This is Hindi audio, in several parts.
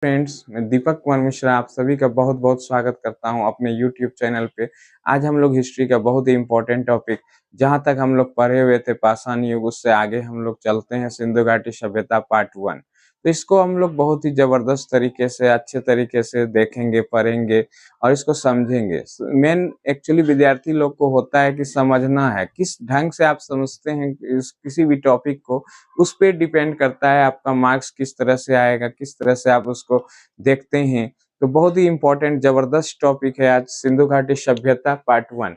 फ्रेंड्स, मैं दीपक कुमार मिश्रा आप सभी का बहुत-बहुत स्वागत करता हूं अपने यूट्यूब चैनल पे। आज हम लोग हिस्ट्री का बहुत ही इम्पोर्टेंट टॉपिक जहां तक हम लोग पढ़े हुए थे पाषाण युग, उससे आगे हम लोग चलते हैं सिंधु घाटी सभ्यता पार्ट 1। तो इसको हम लोग बहुत ही ज़बरदस्त तरीके से, अच्छे तरीके से देखेंगे, पढ़ेंगे और इसको समझेंगे। स मेन एक्चुअली विद्यार्थी लोग को होता है कि समझना है, किस ढंग से आप समझते हैं इस किसी भी टॉपिक को, उस पे डिपेंड करता है आपका मार्क्स किस तरह से आएगा, किस तरह से आप उसको देखते हैं। तो बहुत ही इम्पोर्टेंट ज़बरदस्त टॉपिक है आज सिंधु घाटी सभ्यता पार्ट 1।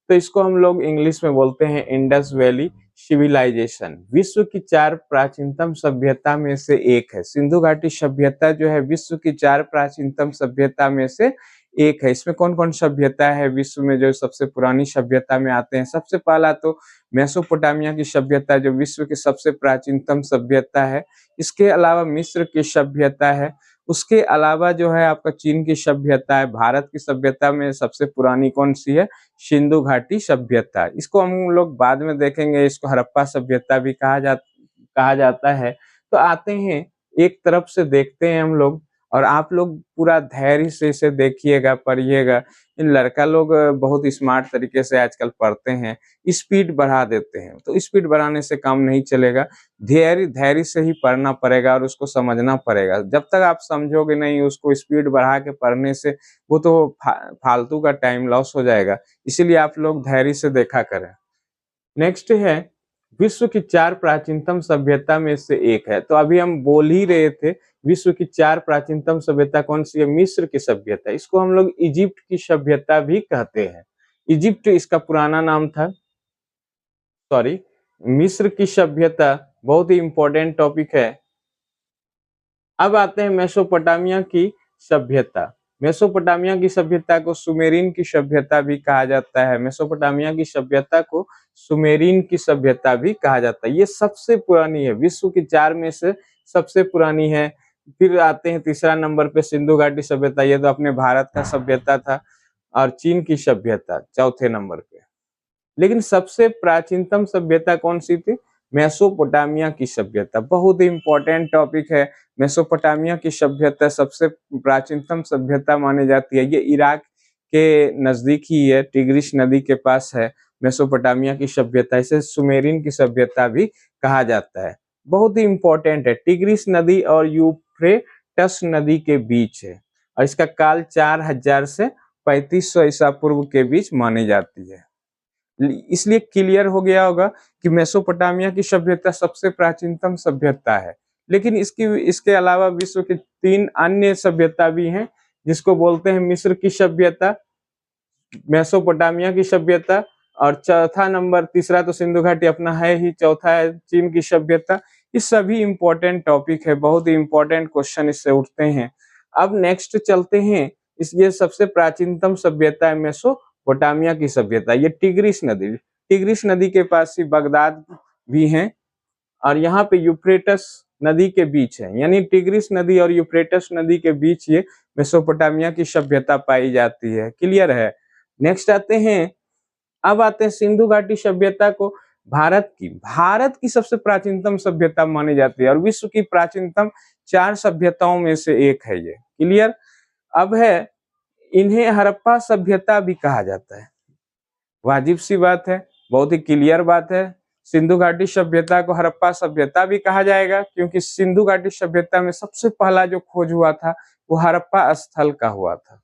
तो इसको हम लोग इंग्लिश में बोलते हैं इंडस वैली सिविलाइजेशन। विश्व की 4 प्राचीनतम सभ्यता में से एक है। सिंधु घाटी सभ्यता जो है विश्व की 4 प्राचीनतम सभ्यता में से एक है। इसमें कौन-कौन सभ्यता है विश्व में जो सबसे पुरानी सभ्यता में आते हैं? सबसे पहला तो मेसोपोटामिया की सभ्यता जो विश्व की सबसे प्राचीनतम सभ्यता है। इसके अलावा मिस्र की सभ्यता है। उसके अलावा जो है आपका चीन की सभ्यता है। भारत की सभ्यता में सबसे पुरानी कौन-सी है? सिंधु घाटी सभ्यता। इसको हम लोग बाद में देखेंगे, इसको हड़प्पा सभ्यता भी कहा जाता है। तो आते हैं, एक तरफ से देखते हैं हम लोग और आप लोग पूरा धैर्य से इसे देखिएगा, पढ़िएगा। इन लड़का लोग बहुत स्मार्ट तरीके से आजकल पढ़ते हैं, स्पीड बढ़ा देते हैं। तो स्पीड बढ़ाने से काम नहीं चलेगा, धैर्य धैर्य से ही पढ़ना पड़ेगा और उसको समझना पड़ेगा। जब तक आप समझोगे नहीं, उसको स्पीड बढ़ा के पढ़ने से वो तो फालतू का टाइम लॉस हो जाएगा। इसीलिए आप लोग धैर्य से देखा करें। नेक्स्ट है, विश्व की 4 प्राचीनतम सभ्यता में से एक है। तो अभी हम बोल ही रहे थे, विश्व की 4 प्राचीनतम सभ्यता कौन-सी है? मिस्र की सभ्यता। इसको हम लोग इजिप्ट की सभ्यता भी कहते हैं। इजिप्ट इसका पुराना नाम था। सॉरी, मिस्र की सभ्यता बहुत ही इम्पोर्टेंट टॉपिक है। अब आते हैं मेसोपोटामिया की सभ्यता। मेसोपोटामिया की सभ्यता को सुमेरियन की सभ्यता भी कहा जाता है। मेसोपोटामिया की सभ्यता को सुमेरियन की सभ्यता भी कहा जाता है। ये सबसे पुरानी है, विश्व की 4 में से सबसे पुरानी है। फिर आते हैं तीसरा नंबर पे सिंधु घाटी सभ्यता, ये तो अपने भारत का सभ्यता था। और चीन की सभ्यता चौथे नंबर पे। लेकिन सबसे प्राचीनतम सभ्यता कौन-सी थी? मेसोपोटामिया की सभ्यता। बहुत ही इम्पोर्टेंट टॉपिक है। मेसोपोटामिया की सभ्यता सबसे प्राचीनतम सभ्यता मानी जाती है। ये इराक के नज़दीक ही है, टिग्रिस नदी के पास है मेसोपोटामिया की सभ्यता। इसे सुमेरियन की सभ्यता भी कहा जाता है। बहुत ही इम्पोर्टेंट है, टिग्रिस नदी और यूफ्रेटस नदी के बीच है और इसका काल 4000 से 3500 ईसा पूर्व के बीच मानी जाती है। इसलिए क्लियर हो गया होगा कि मेसोपोटामिया की सभ्यता सबसे प्राचीनतम सभ्यता है। लेकिन इसके अलावा विश्व की 3 अन्य सभ्यता भी हैं, जिसको बोलते हैं मिस्र की सभ्यता, मेसोपोटामिया की सभ्यता और चौथा नंबर, तीसरा तो सिंधु घाटी अपना है ही, चौथा है चीन की सभ्यता। ये सभी इम्पोर्टेंट टॉपिक है, बहुत ही इम्पोर्टेंट क्वेश्चन इससे उठते हैं। अब नेक्स्ट चलते हैं, ये सबसे प्राचीनतम सभ्यता है मेसोपोटामिया की सभ्यता। ये टिग्रिस नदी के पास ही बगदाद भी है और यहाँ पे यूफ्रेटस नदी के बीच है, यानी टिग्रिस नदी और यूफ्रेटस नदी के बीच ये मेसोपोटामिया की सभ्यता पाई जाती है। क्लियर है? नेक्स्ट आते हैं, अब आते हैं सिंधु घाटी सभ्यता को भारत की सबसे प्राचीनतम सभ्यता मानी जाती है और विश्व की प्राचीनतम 4 सभ्यताओं में से एक है ये। क्लियर? अब है, इन्हें हड़प्पा सभ्यता भी कहा जाता है। वाजिब सी बात है, बहुत ही क्लियर बात है। सिंधु घाटी सभ्यता को हड़प्पा सभ्यता भी कहा जाएगा क्योंकि सिंधु घाटी सभ्यता में सबसे पहला जो खोज हुआ था वो हड़प्पा स्थल का हुआ था।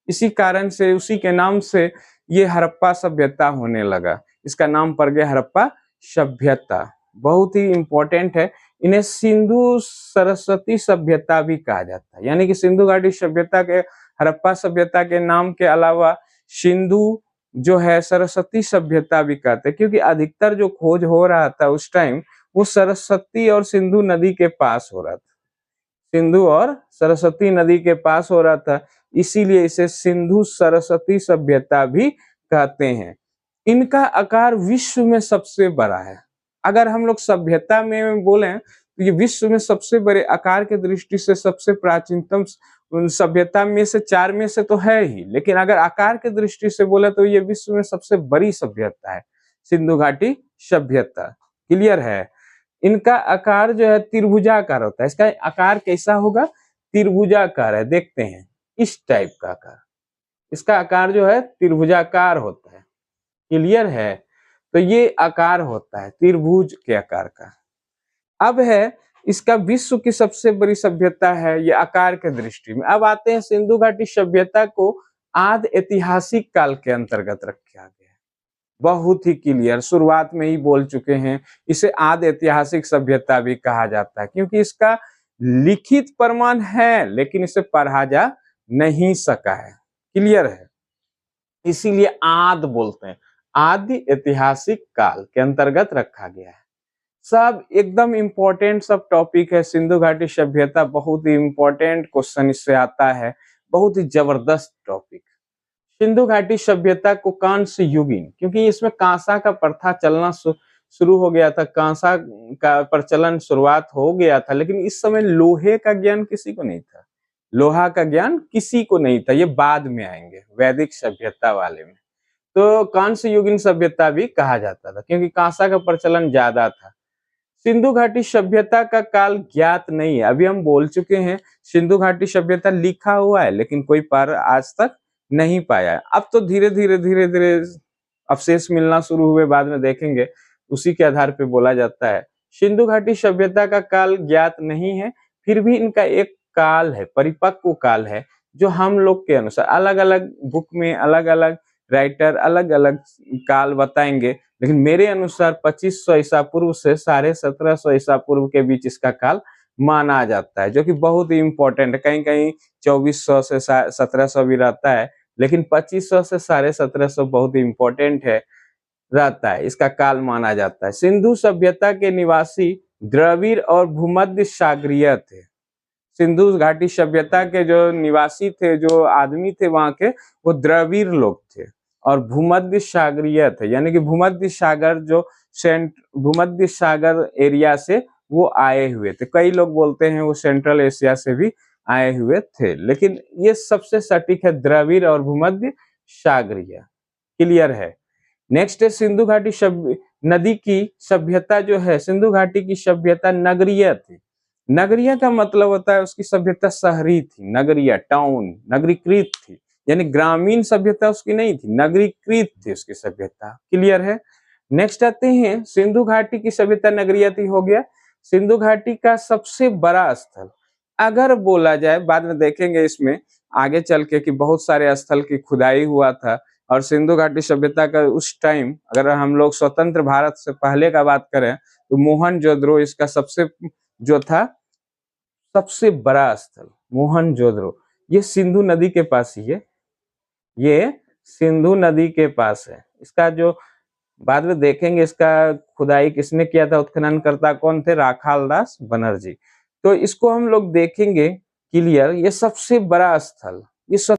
इसी कारण से, उसी के नाम से ये हड़प्पा सभ्यता होने लगा। इसका नाम पड़ गया हड़प्पा सभ्यता। बहुत ही इंपॉर्टेंट है। इन्हें सिंधु सरस्वती सभ्यता भी कहा जाता है, यानी कि सिंधु घाटी सभ्यता के, हड़प्पा सभ्यता के नाम के अलावा सिंधु जो है सरस्वती सभ्यता भी कहते हैं, क्योंकि अधिकतर जो खोज हो रहा था उस टाइम वो सरस्वती और सिंधु नदी के पास हो रहा था। सिंधु और सरस्वती नदी के पास हो रहा था, इसीलिए इसे सिंधु सरस्वती सभ्यता भी कहते हैं। इनका आकार विश्व में सबसे बड़ा है। अगर हम लोग सभ्यता में बोलें तो ये विश्व में सबसे बड़े आकार के दृष्टि से सबसे प्राचीनतम सभ्यता में से 4 में से तो है ही, लेकिन अगर आकार के दृष्टि से बोले तो ये विश्व में सबसे बड़ी सभ्यता है, सिंधु घाटी सभ्यता। क्लियर है? इनका आकार जो है त्रिभुजाकार होता है। इसका आकार कैसा होगा? त्रिभुजाकार है, देखते हैं इस टाइप का आकार, इसका आकार जो है त्रिभुजाकार होता है, क्लियर है। तो ये आकार होता है त्रिभुज के आकार का। अब है इसका विश्व की सबसे बड़ी सभ्यता है ये आकार के दृष्टि में। अब आते हैं सिंधु घाटी सभ्यता को आदि ऐतिहासिक काल के अंतर्गत रखा गया है। बहुत ही क्लियर, शुरुआत में ही बोल चुके हैं, इसे आदि ऐतिहासिक सभ्यता भी कहा जाता है क्योंकि इसका लिखित प्रमाण है लेकिन इसे पढ़ा जा नहीं सका है, क्लियर है, इसीलिए आदि बोलते हैं। आदि ऐतिहासिक काल के अंतर्गत रखा गया है। सब एकदम इंपॉर्टेंट सब टॉपिक है। सिंधु घाटी सभ्यता बहुत ही इंपॉर्टेंट क्वेश्चन इससे आता है, बहुत ही जबरदस्त टॉपिक। सिंधु घाटी सभ्यता को कांस्य युगीन, क्योंकि इसमें कांसा का प्रथा चलना शुरू हो गया था, कांसा का प्रचलन शुरुआत हो गया था, लेकिन इस समय लोहे का ज्ञान किसी को नहीं था, लोहा का ज्ञान किसी को नहीं था, ये बाद में आएंगे वैदिक सभ्यता वाले में। तो कांस्य युगीन सभ्यता भी कहा जाता था क्योंकि कांसा का प्रचलन ज्यादा था। सिंधु घाटी सभ्यता का काल ज्ञात नहीं है, अभी हम बोल चुके हैं सिंधु घाटी सभ्यता लिखा हुआ है लेकिन कोई पर आज तक नहीं पाया है। अब तो धीरे धीरे अवशेष मिलना शुरू हुए, बाद में देखेंगे, उसी के आधार पे बोला जाता है। सिंधु घाटी सभ्यता का काल ज्ञात नहीं है, फिर भी इनका एक काल है, परिपक्व काल है, जो हम लोग के अनुसार अलग अलग बुक में अलग अलग राइटर अलग अलग काल बताएंगे, लेकिन मेरे अनुसार 2500 ईसा पूर्व से 1750 ईसा पूर्व के बीच इसका काल माना जाता है, जो कि बहुत ही इंपॉर्टेंट है। कहीं कहीं 2400 से 1700 भी रहता है, लेकिन 2500 से 1750 बहुत ही इंपॉर्टेंट है, रहता है, इसका काल माना जाता है। सिंधु सभ्यता के निवासी द्रविड़ और भूमध्य सागरीय थे। सिंधु घाटी सभ्यता के जो निवासी थे, जो आदमी थे वहां के, वो द्रविड़ लोग थे और भूमध्य सागरीय थे, यानी कि भूमध्य सागर जो भूमध्य सागर एरिया से वो आए हुए थे। कई लोग बोलते हैं वो सेंट्रल एशिया से भी आए हुए थे, लेकिन ये सबसे सटीक है द्रविड़ और भूमध्य सागरीय, क्लियर है। नेक्स्ट है सिंधु घाटी नदी की सभ्यता जो है, सिंधु घाटी की सभ्यता नगरीय थी। नगरीय का मतलब होता है उसकी सभ्यता शहरी थी, नगरीय टाउन, नगरीकृत थी, यानी ग्रामीण सभ्यता उसकी नहीं थी, नगरीकृत थी उसकी सभ्यता, क्लियर है। नेक्स्ट आते हैं सिंधु घाटी की सभ्यता नगरीय थी, हो गया। सिंधु घाटी का सबसे बड़ा स्थल अगर बोला जाए, बाद में देखेंगे इसमें आगे चल के कि बहुत सारे स्थल की खुदाई हुआ था, और सिंधु घाटी सभ्यता का उस टाइम अगर हम लोग स्वतंत्र भारत से पहले का बात करें तो मोहनजोदड़ो इसका सबसे जो था सबसे बड़ा स्थल मोहनजोदड़ो, ये सिंधु नदी के पास ही है, ये सिंधु नदी के पास है। इसका जो बाद में देखेंगे इसका खुदाई किसने किया था, उत्खननकर्ता कौन थे, राखालदास बनर्जी। तो इसको हम लोग देखेंगे क्लियर, ये सबसे बड़ा स्थल, ये सब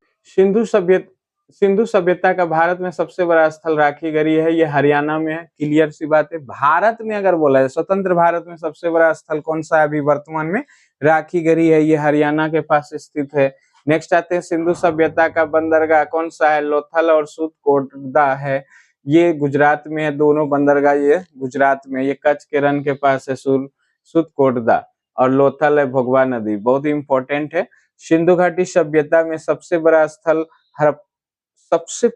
सिंधु सभ्यता का भारत में सबसे बड़ा स्थल राखीगढ़ी है, ये हरियाणा में है, क्लियर सी बात है। भारत में अगर बोला जाए स्वतंत्र भारत में सबसे बड़ा स्थल कौन सा है अभी वर्तमान में, राखीगढ़ी है, ये हरियाणा के पास स्थित है। नेक्स्ट आते हैं सिंधु सभ्यता का बंदरगाह कौन सा है, लोथल और सूतकोटदा है, ये गुजरात में है, दोनों बंदरगाह ये गुजरात में, ये कच्छ के रण के पास है सूतकोटदा, और लोथल है भोगवा नदी, बहुत ही इंपॉर्टेंट है। सिंधु घाटी सभ्यता में सबसे बड़ा स्थल सबसे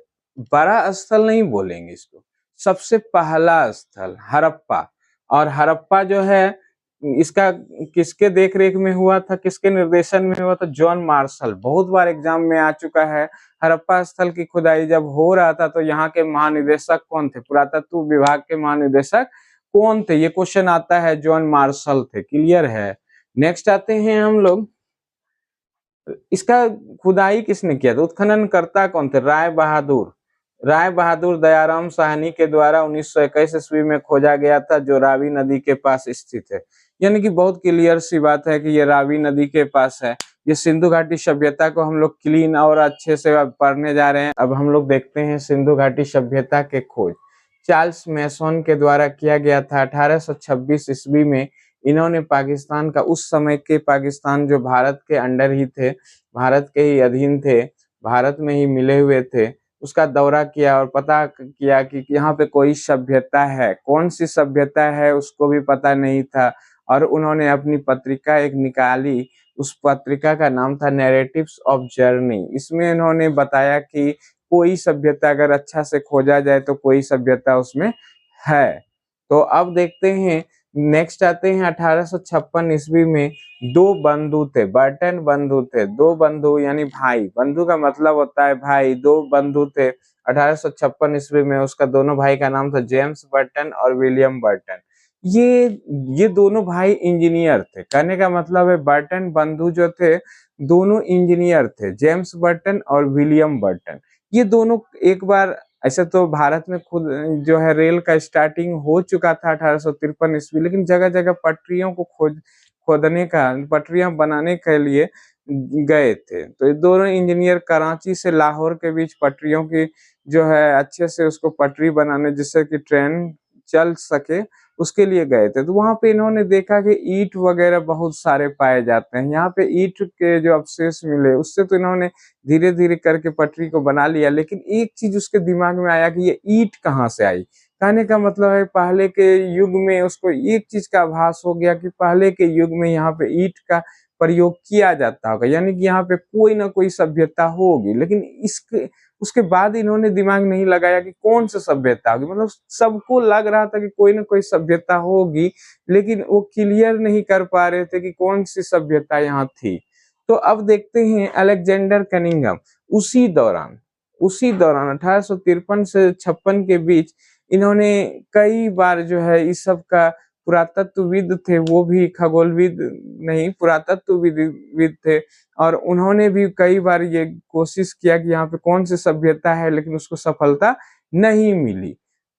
बड़ा स्थल नहीं बोलेंगे इसको, सबसे पहला स्थल हड़प्पा, और हड़प्पा जो है इसका किसके देखरेख में हुआ था, किसके निर्देशन में हुआ था, जॉन मार्शल, बहुत बार एग्जाम में आ चुका है। हड़प्पा स्थल की खुदाई जब हो रहा था तो यहाँ के महानिदेशक कौन थे, पुरातत्व विभाग के महानिदेशक कौन थे, ये क्वेश्चन आता है, जॉन मार्शल थे, क्लियर है। नेक्स्ट आते हैं हम लोग, इसका खुदाई किसने किया था, उत्खननकर्ता कौन थे, राय बहादुर दयाराम साहनी के द्वारा 1921 ईस्वी में खोजा गया था, जो रावी नदी के पास स्थित है, यानी कि बहुत क्लियर सी बात है कि ये रावी नदी के पास है। ये सिंधु घाटी सभ्यता को हम लोग क्लीन और अच्छे से पढ़ने जा रहे हैं। अब हम लोग देखते हैं सिंधु घाटी सभ्यता के खोज चार्ल्स मैसन के द्वारा किया गया था 1826 ईस्वी में। इन्होंने पाकिस्तान का, उस समय के पाकिस्तान जो भारत के अंडर ही थे, भारत के ही अधीन थे, भारत में ही मिले हुए थे, उसका दौरा किया और पता किया कि यहाँ पे कोई सभ्यता है, कौन सी सभ्यता है उसको भी पता नहीं था, और उन्होंने अपनी पत्रिका एक निकाली, उस पत्रिका का नाम था नैरेटिव्स ऑफ जर्नी। इसमें इन्होंने बताया कि कोई सभ्यता अगर अच्छा से खोजा जाए तो कोई सभ्यता उसमें है। तो अब देखते हैं, नेक्स्ट आते हैं 1856 ईस्वी में। दो बंधु थे, बर्टन बंधु थे, दो बंधु यानी भाई, बंधु का मतलब होता है भाई। दो बंधु थे 1856 ईस्वी में, उसका दोनों भाई का नाम था जेम्स बर्टन और विलियम बर्टन। ये ये दोनों भाई इंजीनियर थे। कहने का मतलब है बर्टन बंधु जो थे दोनों इंजीनियर थे, जेम्स बर्टन और विलियम बर्टन। ये दोनों एक बार, ऐसे तो भारत में खुद जो है रेल का स्टार्टिंग हो चुका था 1853 ईस्वी, लेकिन जगह जगह पटरियों को खोदने का, पटरियां बनाने के लिए गए थे। तो ये दोनों इंजीनियर कराची से लाहौर के बीच पटरियों की जो है अच्छे से उसको पटरी बनाने, जिससे कि ट्रेन चल सके, उसके लिए गए थे। तो वहां पे इन्होंने देखा कि ईंट वगैरह बहुत सारे पाए जाते हैं, यहाँ पे ईंट के जो अवशेष मिले उससे तो इन्होंने धीरे धीरे करके पटरी को बना लिया। लेकिन एक चीज उसके दिमाग में आया कि ये ईंट कहाँ से आई। कहने का मतलब है पहले के युग में उसको एक चीज का आभास हो गया कि पहले के युग में यहाँ पे ईंट का प्रयोग किया जाता होगा, यानी कि यहाँ पे कोई ना कोई सभ्यता होगी। लेकिन इसके उसके बाद इन्होंने दिमाग नहीं लगाया कि कौन सी सभ्यता होगी। मतलब सबको लग रहा था कि कोई ना कोई सभ्यता होगी, लेकिन वो क्लियर नहीं कर पा रहे थे कि कौन सी सभ्यता यहाँ थी। तो अब देखते हैं अलेक्जेंडर कनिंघम। उसी दौरान 1853 से 56 के बीच इन्होंने कई बार जो है इस सब का, पुरातत्वविद थे वो भी, खगोलविद नहीं पुरातत्वविद थे, और उन्होंने भी कई बार ये कोशिश किया कि यहाँ पे कौन सी सभ्यता है, लेकिन उसको सफलता नहीं मिली।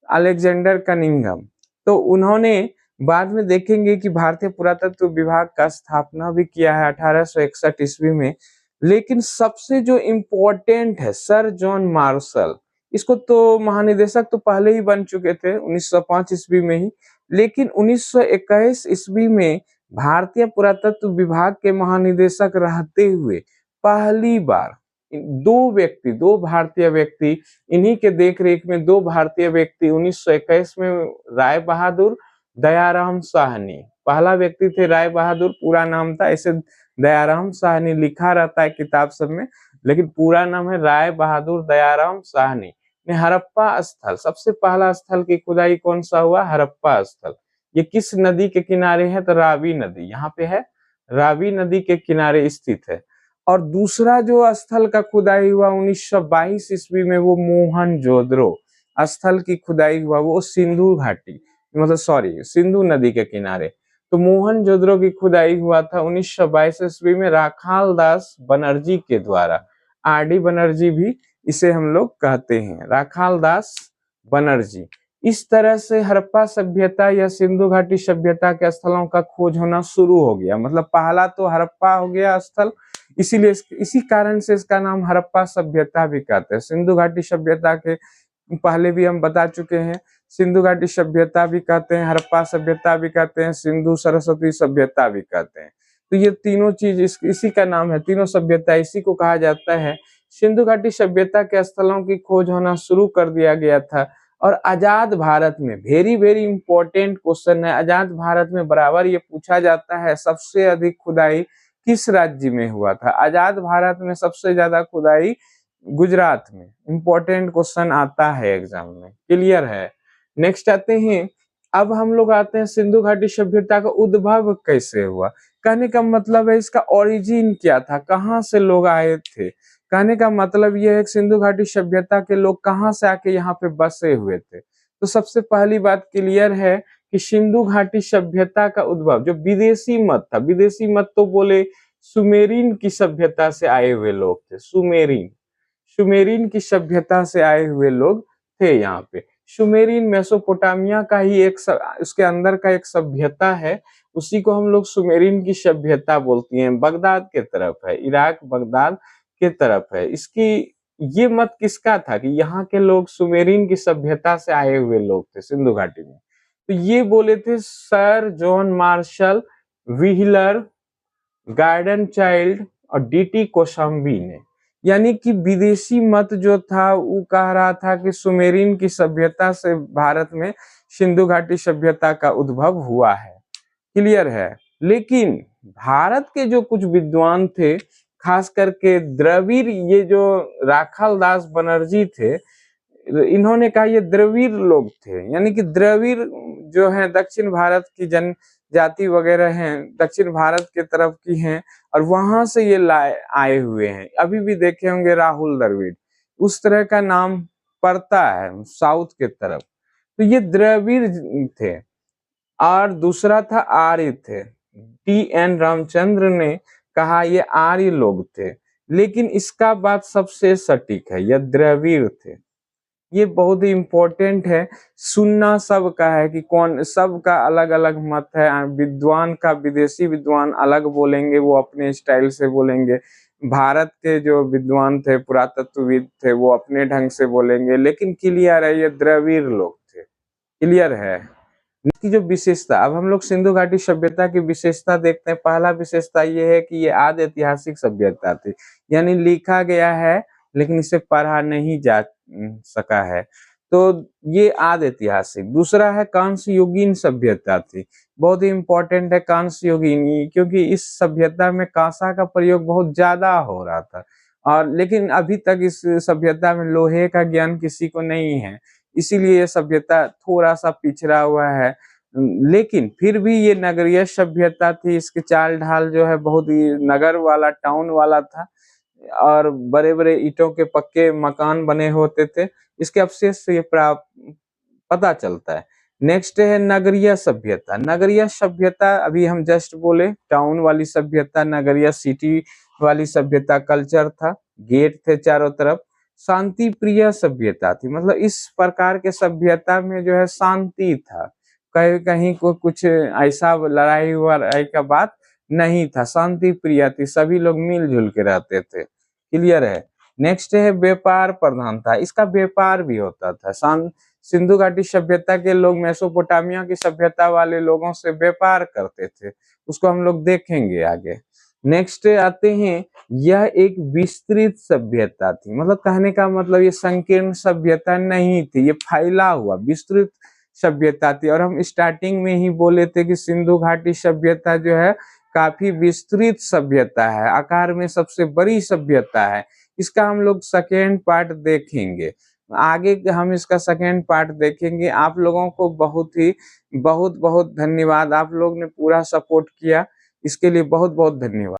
अलेक्जेंडर कनिंघम, तो उन्होंने बाद में देखेंगे कि भारतीय पुरातत्व विभाग का स्थापना भी किया है 1861 ईस्वी में। लेकिन सबसे जो इम्पोर्टेंट है सर जॉन मार्शल, इसको तो महानिदेशक तो पहले ही बन चुके थे 1905 ईस्वी में ही, लेकिन 1921 ईस्वी में भारतीय पुरातत्व विभाग के महानिदेशक रहते हुए पहली बार दो भारतीय व्यक्ति, इन्हीं के देखरेख में दो भारतीय व्यक्ति 1921 में, राय बहादुर, दयाराम साहनी। पहला व्यक्ति थे राय बहादुर, पूरा नाम था, ऐसे दयाराम साहनी लिखा रहता है किताब सब में, लेकिन पूरा नाम है राय बहादुर दयाराम साहनी ने हड़प्पा स्थल, सबसे पहला स्थल की खुदाई कौन सा हुआ, हड़प्पा स्थल। ये किस नदी के किनारे है, तो रावी नदी, यहाँ पे है, रावी नदी के किनारे स्थित है। और दूसरा जो स्थल का खुदाई हुआ 1922 ईस्वी में, वो मोहनजोदड़ो स्थल की खुदाई हुआ, वो सिंधु घाटी, मतलब सॉरी सिंधु नदी के किनारे। तो मोहनजोदड़ो की खुदाई हुआ था 1922 ईस्वी में राखाल दास बनर्जी के द्वारा। आर.डी. बनर्जी भी इसे हम लोग कहते हैं, राखाल दास बनर्जी। इस तरह से हड़प्पा सभ्यता या सिंधु घाटी सभ्यता के स्थलों का खोज होना शुरू हो गया। मतलब पहला तो हड़प्पा हो गया स्थल, इसीलिए इसी कारण से इसका नाम हड़प्पा सभ्यता भी कहते हैं। सिंधु घाटी सभ्यता के पहले भी हम बता चुके हैं, सिंधु घाटी सभ्यता भी कहते हैं, हड़प्पा सभ्यता भी कहते हैं, सिंधु सरस्वती सभ्यता भी कहते हैं। तो ये तीनों चीज इसी का नाम है, तीनों सभ्यता इसी को कहा जाता है। सिंधु घाटी सभ्यता के स्थलों की खोज होना शुरू कर दिया गया था। और आजाद भारत में, वेरी वेरी इंपॉर्टेंट क्वेश्चन है, आजाद भारत में बराबर ये पूछा जाता है सबसे अधिक खुदाई किस राज्य में हुआ था। आजाद भारत में सबसे ज्यादा खुदाई गुजरात में। इंपॉर्टेंट क्वेश्चन आता है एग्जाम में, क्लियर है। नेक्स्ट आते हैं, अब हम लोग आते हैं सिंधु घाटी सभ्यता का उद्भव कैसे हुआ। कहने का मतलब है इसका ओरिजिन क्या था, कहाँ से लोग आए थे। कहने का मतलब यह है कि सिंधु घाटी सभ्यता के लोग कहाँ से आके यहाँ पे बसे हुए थे। तो सबसे पहली बात क्लियर है कि सिंधु घाटी सभ्यता का उद्भव जो विदेशी मत था, विदेशी मत तो बोले सुमेरिन की सभ्यता से आए हुए लोग थे। सुमेरिन की सभ्यता से आए हुए लोग थे यहाँ पे। सुमेरिन मेसोपोटामिया का ही उसके अंदर का एक सभ्यता है, उसी को हम लोग सुमेरिन की सभ्यता बोलती हैं। बगदाद के तरफ है, इराक बगदाद के तरफ है। इसकी ये मत किसका था कि यहाँ के लोग सुमेरिन की सभ्यता से आए हुए लोग थे सिंधु घाटी में। तो ये बोले थे sir John Marshall, wheeler, garden child और डी.टी. कोशाम्बी ने। यानी कि विदेशी मत जो था वो कह रहा था कि सुमेरिन की सभ्यता से भारत में सिंधु घाटी सभ्यता का उद्भव हुआ है। क्लियर है। लेकिन भारत के जो कुछ विद्वान थे, खास करके द्रविड़, ये जो राखाल दास बनर्जी थे, इन्होंने कहा ये द्रविड़ लोग थे, यानी कि द्रविड़ जो है दक्षिण भारत की जनजाति वगैरह हैं, दक्षिण भारत के तरफ की हैं, और वहां से ये लाए आए हुए हैं। अभी भी देखे होंगे राहुल द्रविड़, उस तरह का नाम पड़ता है साउथ के तरफ। तो ये द्रविड़ थे। और दूसरा था आर्य थे, टी.एन. रामचंद्र ने कहा ये आर्य लोग थे, लेकिन इसका बात सबसे सटीक है, ये द्रविड़ थे। ये बहुत ही इम्पोर्टेंट है, सुनना सबका है कि कौन, सबका अलग अलग मत है। विद्वान का, विदेशी विद्वान अलग बोलेंगे, वो अपने स्टाइल से बोलेंगे। भारत के जो विद्वान थे, पुरातत्वविद थे, वो अपने ढंग से बोलेंगे, लेकिन क्लियर है ये द्रविड़ लोग थे। क्लियर है। इसकी जो विशेषता, अब हम लोग सिंधु घाटी सभ्यता की विशेषता देखते हैं। पहला विशेषता ये है कि ये आदि ऐतिहासिक सभ्यता थी, यानी लिखा गया है लेकिन इसे पढ़ा नहीं जा सका है, तो ये आदि ऐतिहासिक। दूसरा है कांस्य युगीन सभ्यता थी, बहुत ही इंपॉर्टेंट है कांस्य युगीन, क्योंकि इस सभ्यता में कांसा का प्रयोग बहुत ज्यादा हो रहा था, और लेकिन अभी तक इस सभ्यता में लोहे का ज्ञान किसी को नहीं है, इसीलिए ये सभ्यता थोड़ा सा पिछड़ा हुआ है। लेकिन फिर भी ये नगरीय सभ्यता थी, इसके चाल ढाल जो है बहुत ही नगर वाला, टाउन वाला था, और बड़े बड़े ईंटों के पक्के मकान बने होते थे। इसके अवशेष से ये पता चलता है। नेक्स्ट है नगरीय सभ्यता। नगरीय सभ्यता अभी हम जस्ट बोले, टाउन वाली सभ्यता, नगरीय सिटी वाली सभ्यता, कल्चर था, गेट थे चारों तरफ। शांति प्रिय सभ्यता थी, मतलब इस प्रकार के सभ्यता में जो है शांति था, कहीं कहीं को कुछ ऐसा लड़ाई वड़ाई का बात नहीं था, शांति प्रिय थी, सभी लोग मिलजुल के रहते थे। क्लियर है। नेक्स्ट है व्यापार प्रधान था, इसका व्यापार भी होता था। सिंधु घाटी सभ्यता के लोग मेसोपोटामिया की सभ्यता वाले लोगों से व्यापार करते थे, उसको हम लोग देखेंगे आगे। नेक्स्ट आते हैं, यह एक विस्तृत सभ्यता थी, मतलब कहने का मतलब ये संकीर्ण सभ्यता नहीं थी, ये फैला हुआ विस्तृत सभ्यता थी। और हम स्टार्टिंग में ही बोले थे कि सिंधु घाटी सभ्यता जो है काफी विस्तृत सभ्यता है, आकार में सबसे बड़ी सभ्यता है। इसका हम लोग सेकेंड पार्ट देखेंगे, आगे हम इसका सेकेंड पार्ट देखेंगे। आप लोगों को बहुत बहुत धन्यवाद, आप लोग ने पूरा सपोर्ट किया, इसके लिए बहुत बहुत धन्यवाद।